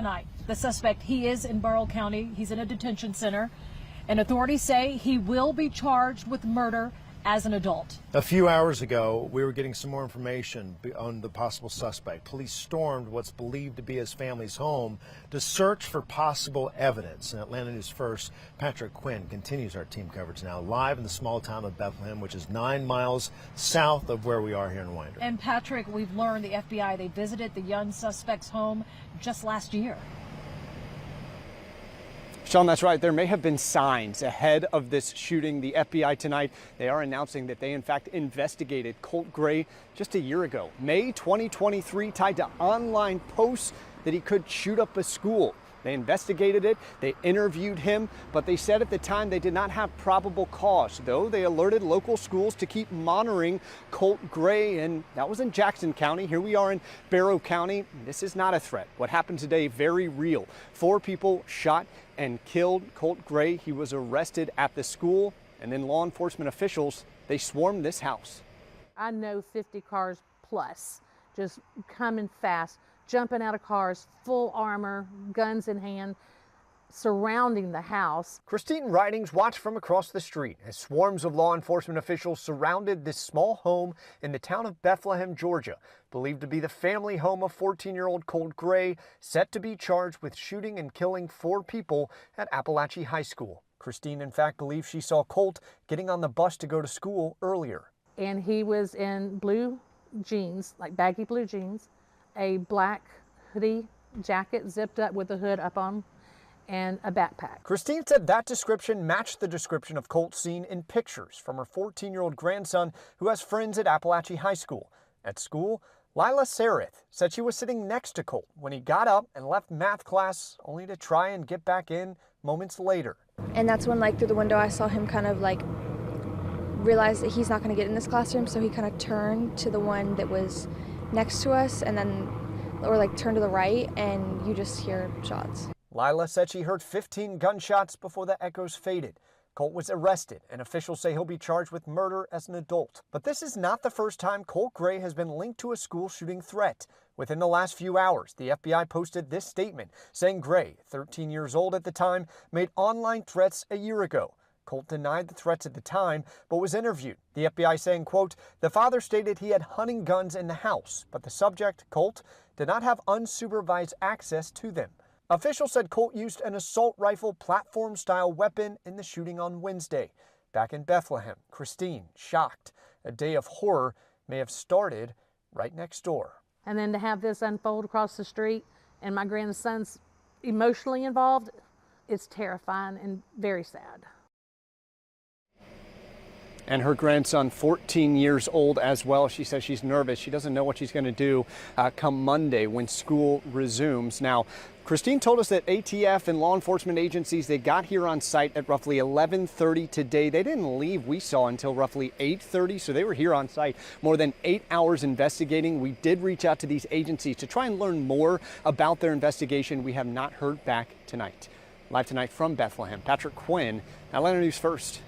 Tonight, the suspect, he is in Burrell County. He's in a detention center, and authorities say he will be charged with murder as an adult. A few hours ago, we were getting some more information on the possible suspect. Police stormed what's believed to be his family's home to search for possible evidence. And Atlanta News First, Patrick Quinn continues our team coverage now, live in the small town of Bethlehem, which is 9 miles south of where we are here in Winder. And Patrick, we've learned the FBI, they visited the young suspect's home just last year. Sean, that's right. There may have been signs ahead of this shooting. The FBI tonight, they are announcing that they in fact investigated Colt Gray just a year ago, May 2023, tied to online posts that he could shoot up a school. They investigated it, they interviewed him, but they said at the time they did not have probable cause, though they alerted local schools to keep monitoring Colt Gray, and that was in Jackson County. Here we are in Barrow County. This is not a threat. What happened today, very real. 4 people shot and killed Colt Gray. He was arrested at the school, and then law enforcement officials, they swarmed this house. I know 50 cars plus, just coming fast, jumping out of cars, full armor, guns in hand, surrounding the house. Christine Ridings watched from across the street as swarms of law enforcement officials surrounded this small home in the town of Bethlehem, Georgia, believed to be the family home of 14-year-old Colt Gray, set to be charged with shooting and killing 4 people at Apalachee High School. Christine, in fact, believes she saw Colt getting on the bus to go to school earlier. And he was in blue jeans, like baggy blue jeans, a black hoodie jacket zipped up with the hood up on, and a backpack. Christine said that description matched the description of Colt seen in pictures from her 14-year-old grandson who has friends at Apalachee High School. At school, Lila Sarith said she was sitting next to Colt when he got up and left math class, only to try and get back in moments later. And that's when, like, through the window I saw him kind of like realize that he's not going to get in this classroom, so he kind of turned to the one that was next to us, and then, or like turn to the right, and you just hear shots. Lila said she heard 15 gunshots before the echoes faded. Colt was arrested, and officials say he'll be charged with murder as an adult. But this is not the first time Colt Gray has been linked to a school shooting threat. Within the last few hours, the FBI posted this statement saying Gray, 13 years old at the time, made online threats a year ago. Colt denied the threats at the time, but was interviewed. The FBI saying, quote, the father stated he had hunting guns in the house, but the subject, Colt, did not have unsupervised access to them. Officials said Colt used an assault rifle platform-style weapon in the shooting on Wednesday. Back in Bethlehem, Christine, shocked. A day of horror may have started right next door. And then to have this unfold across the street, and my grandson's emotionally involved, it's terrifying and very sad. And her grandson, 14 years old as well. She says she's nervous. She doesn't know what she's going to do come Monday when school resumes. Now, Christine told us that ATF and law enforcement agencies, they got here on site at roughly 11:30 today. They didn't leave, we saw, until roughly 8:30, so they were here on site more than 8 hours investigating. We did reach out to these agencies to try and learn more about their investigation. We have not heard back tonight. Live tonight from Bethlehem, Patrick Quinn, Atlanta News First.